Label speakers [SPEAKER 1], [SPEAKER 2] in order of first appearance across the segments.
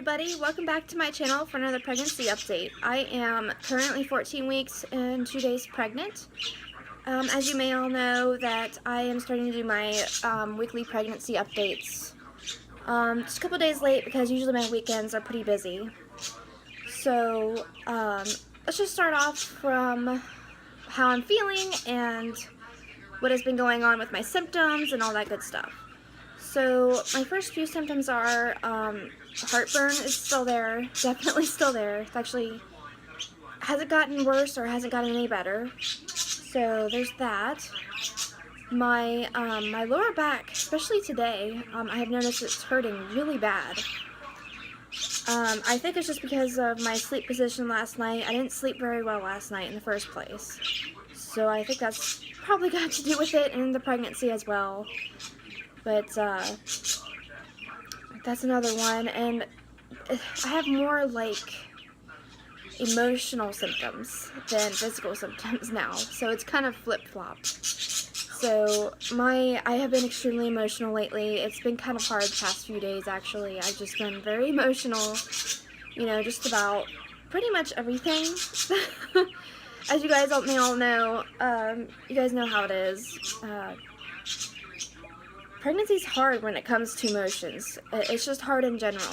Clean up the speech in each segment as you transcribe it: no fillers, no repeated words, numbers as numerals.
[SPEAKER 1] everybody, welcome back to my channel for another pregnancy update. I am currently 14 weeks and 2 days pregnant. As you may all know, that I am starting to do my weekly pregnancy updates. Just a couple days late because usually my weekends are pretty busy. So let's just start off from how I'm feeling and what has been going on with my symptoms and all that good stuff. So my first few symptoms are heartburn is still there, definitely still there. It's actually hasn't gotten worse or hasn't gotten any better. So there's that. My my lower back, especially today, I have noticed it's hurting really bad. I think it's just because of my sleep position last night. I didn't sleep very well last night in the first place. So I think that's probably got to do with it and the pregnancy as well. But that's another one, and I have more like emotional symptoms than physical symptoms now, so it's kind of flip-flopped. So I have been extremely emotional lately. It's been kind of hard the past few days, actually. I've just been very emotional, you know, just about pretty much everything. As you guys may all know, you guys know how it is. Pregnancy's hard when it comes to emotions. It's just hard in general.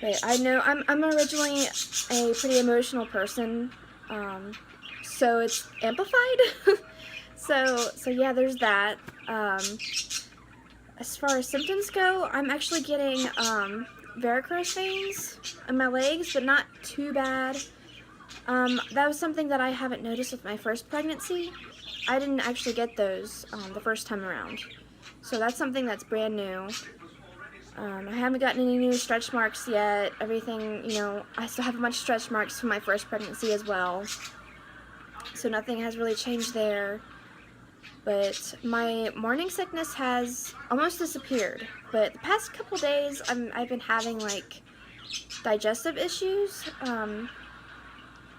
[SPEAKER 1] But I know I'm originally a pretty emotional person, so it's amplified. so yeah, there's that. As far as symptoms go, I'm actually getting varicose veins in my legs, but not too bad. That was something that I haven't noticed with my first pregnancy. I didn't actually get those the first time around. So that's something that's brand new. I haven't gotten any new stretch marks yet. Everything, you know, I still have a bunch of stretch marks from my first pregnancy as well. So nothing has really changed there. But my morning sickness has almost disappeared. But the past couple days, I've been having like digestive issues.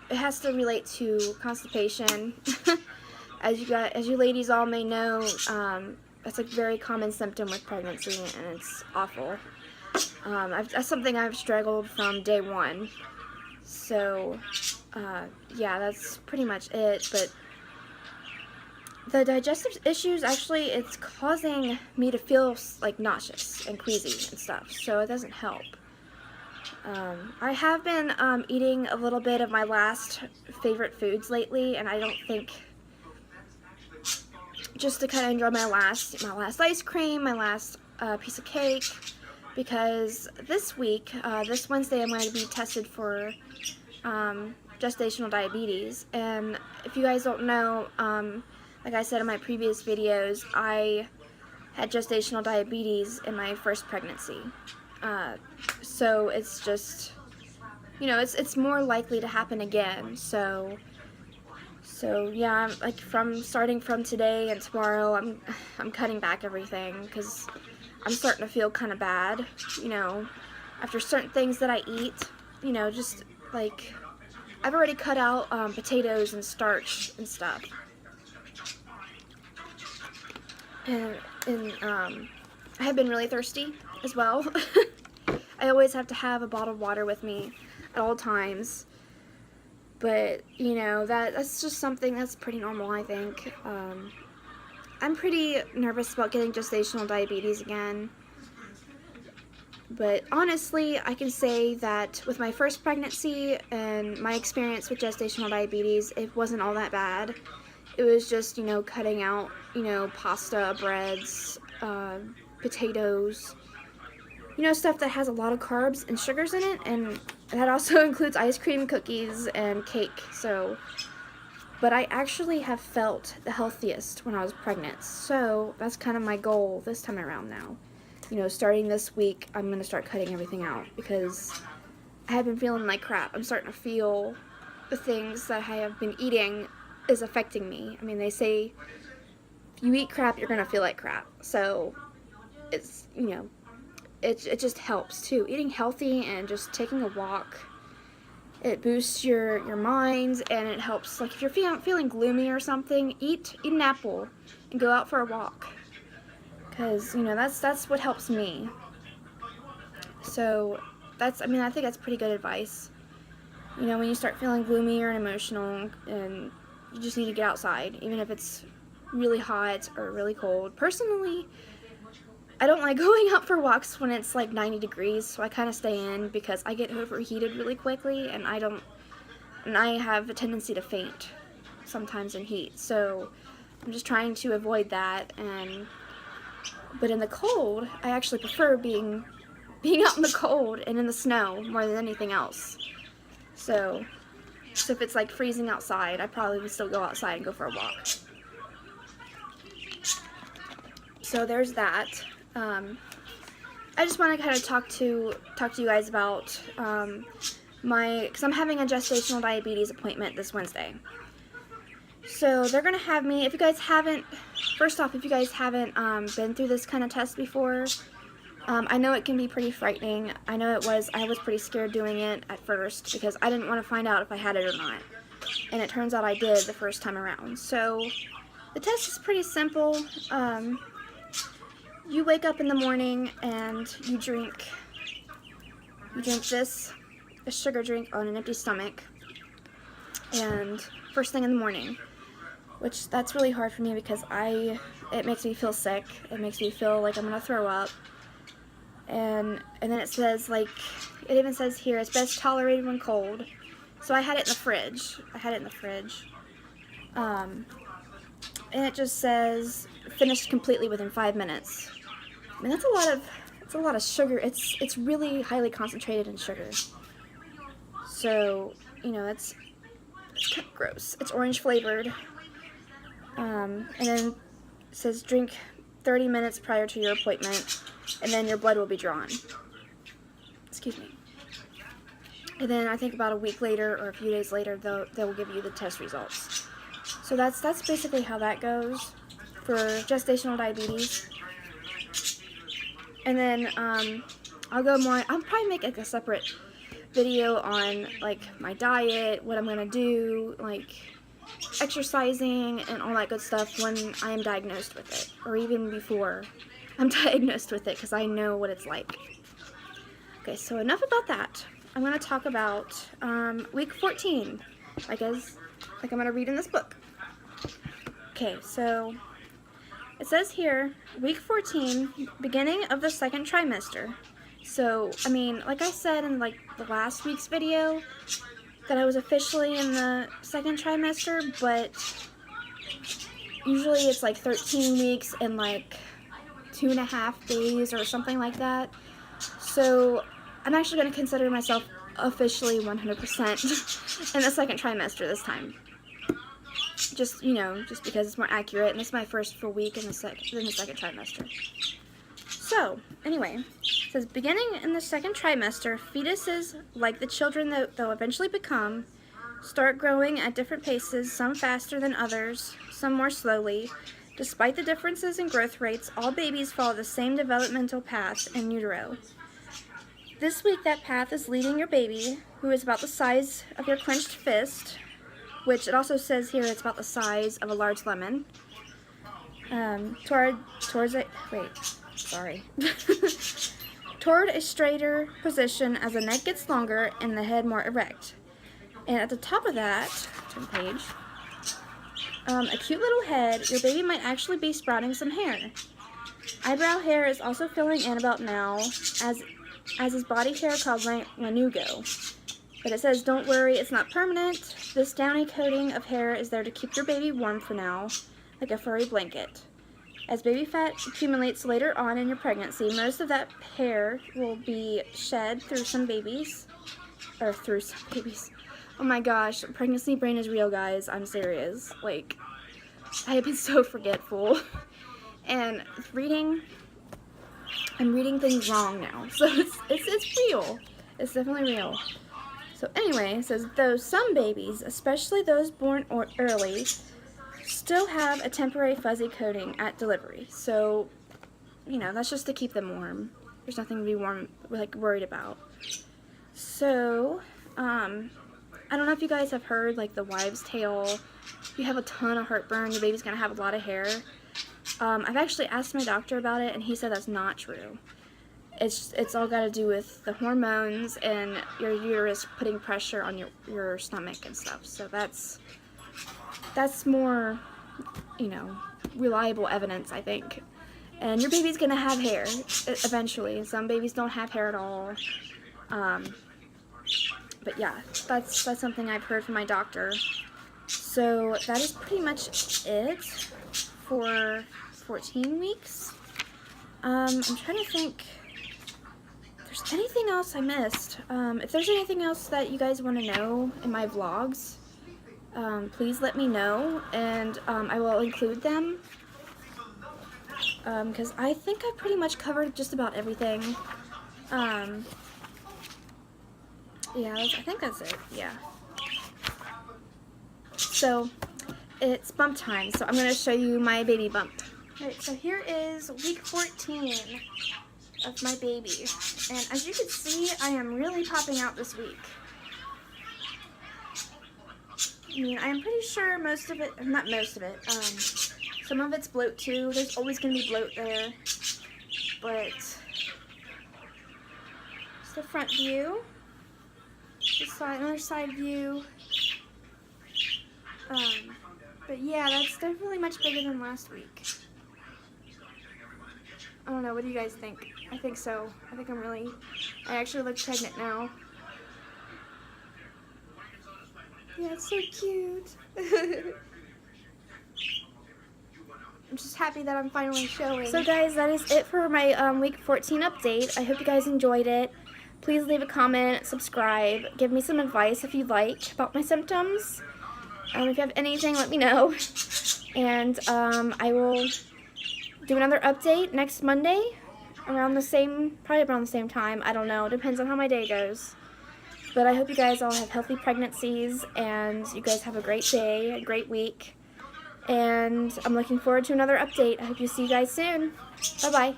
[SPEAKER 1] It has to relate to constipation. As you ladies all may know, that's a very common symptom with pregnancy, and it's awful. That's something I've struggled from day one. So, yeah, that's pretty much it. But the digestive issues, actually, it's causing me to feel like nauseous and queasy and stuff. So it doesn't help. I have been eating a little bit of my last favorite foods lately, and I don't think, just to kind of enjoy my last ice cream, my last piece of cake, because this week, this Wednesday, I'm going to be tested for gestational diabetes. And if you guys don't know, like I said in my previous videos, I had gestational diabetes in my first pregnancy. So it's just, you know, it's more likely to happen again. So yeah, like starting from today and tomorrow, I'm cutting back everything because I'm starting to feel kind of bad, you know, after certain things that I eat, you know, just like I've already cut out potatoes and starch and stuff, and I have been really thirsty as well. I always have to have a bottle of water with me at all times. But, you know, that's just something that's pretty normal, I think. I'm pretty nervous about getting gestational diabetes again. But honestly, I can say that with my first pregnancy and my experience with gestational diabetes, it wasn't all that bad. It was just, you know, cutting out, you know, pasta, breads, potatoes, you know, stuff that has a lot of carbs and sugars in it, and that also includes ice cream, cookies, and cake. So, but I actually have felt the healthiest when I was pregnant, so that's kind of my goal this time around now. You know, starting this week, I'm going to start cutting everything out, because I have been feeling like crap. I'm starting to feel the things that I have been eating is affecting me. I mean, they say if you eat crap, you're going to feel like crap. So, it's, you know, it just helps too. Eating healthy and just taking a walk, it boosts your mind, and it helps. Like if you're feeling gloomy or something, eat an apple and go out for a walk, because you know that's what helps me. So I think that's pretty good advice. You know, when you start feeling gloomy or emotional, and you just need to get outside, even if it's really hot or really cold. Personally, I don't like going out for walks when it's like 90 degrees, so I kind of stay in because I get overheated really quickly, and I have a tendency to faint sometimes in heat. So I'm just trying to avoid that. But in the cold, I actually prefer being out in the cold and in the snow more than anything else. So if it's like freezing outside, I probably would still go outside and go for a walk. So there's that. I just want to kind of talk to you guys about because I'm having a gestational diabetes appointment this Wednesday. So they're gonna have me. If you guys haven't been through this kind of test before, I know it can be pretty frightening. I know it was. I was pretty scared doing it at first because I didn't want to find out if I had it or not. And it turns out I did the first time around. So the test is pretty simple. You wake up in the morning and you drink a sugar drink on an empty stomach, and first thing in the morning, which that's really hard for me because it makes me feel sick. It makes me feel like I'm gonna throw up. And then it says, like, it even says here, it's best tolerated when cold. So I had it in the fridge. And it just says finished completely within 5 minutes. I mean, that's a lot of sugar. It's really highly concentrated in sugar. So, you know, it's kind of gross. It's orange flavored. And then it says drink 30 minutes prior to your appointment, and then your blood will be drawn. Excuse me. And then I think about a week later or a few days later, they will give you the test results. So that's basically how that goes for gestational diabetes. And then I'll probably make like a separate video on like my diet, what I'm gonna do, like exercising and all that good stuff when I am diagnosed with it, or even before I'm diagnosed with it, because I know what it's like. Okay, so enough about that. I'm gonna talk about week 14, like I'm gonna read in this book. Okay, so it says here, week 14, beginning of the second trimester. So, I mean, like I said in like the last week's video, that I was officially in the second trimester, but usually it's like 13 weeks and like 2.5 days or something like that. So I'm actually going to consider myself officially 100% in the second trimester this time. Just, you know, just because it's more accurate, and it's my first full week in the second trimester. So, anyway, it says, beginning in the second trimester, fetuses, like the children that they'll eventually become, start growing at different paces, some faster than others, some more slowly. Despite the differences in growth rates, all babies follow the same developmental path in utero. This week, that path is leading your baby, who is about the size of your clenched fist, which it also says here it's about the size of a large lemon, toward a straighter position as the neck gets longer and the head more erect. And at the top of that, turn the page, a cute little head, your baby might actually be sprouting some hair. Eyebrow hair is also filling in about now, as is body hair called lanugo. But it says, don't worry, it's not permanent. This downy coating of hair is there to keep your baby warm for now, like a furry blanket. As baby fat accumulates later on in your pregnancy, most of that hair will be shed through some babies. Oh my gosh, pregnancy brain is real, guys. I'm serious. Like, I have been so forgetful. And I'm reading things wrong now. So it's real. It's definitely real. So anyway, it says, though some babies, especially those born early, still have a temporary fuzzy coating at delivery. So, you know, that's just to keep them warm. There's nothing to be worried about. So, I don't know if you guys have heard, like, the wives' tale. If you have a ton of heartburn, your baby's gonna have a lot of hair. I've actually asked my doctor about it, and he said that's not true. it's all got to do with the hormones and your uterus putting pressure on your stomach and stuff. So that's more, you know, reliable evidence, I think. And your baby's gonna have hair eventually. Some babies don't have hair at all. But yeah, that's something I've heard from my doctor. So that is pretty much it for 14 weeks. I'm trying to think if there's anything else I missed. If there's anything else that you guys want to know in my vlogs, please let me know, and I will include them. Because I think I pretty much covered just about everything. Yeah, I think that's it, yeah. So, it's bump time, so I'm going to show you my baby bump. Alright, so here is week 14 of my baby, and as you can see, I am really popping out this week. I mean, I'm pretty sure most of it, not most of it, some of it's bloat too. There's always going to be bloat there, but it's the front view, another side view. But yeah, that's definitely much bigger than last week. I don't know, what do you guys think? I think so. I actually look pregnant now. Yeah, it's so cute. I'm just happy that I'm finally showing. So guys, that is it for my week 14 update. I hope you guys enjoyed it. Please leave a comment, subscribe, give me some advice if you'd like about my symptoms. If you have anything, let me know. And I will do another update next Monday probably around the same time. I don't know. Depends on how my day goes. But I hope you guys all have healthy pregnancies and you guys have a great day, a great week. And I'm looking forward to another update. I hope you see you guys soon. Bye-bye.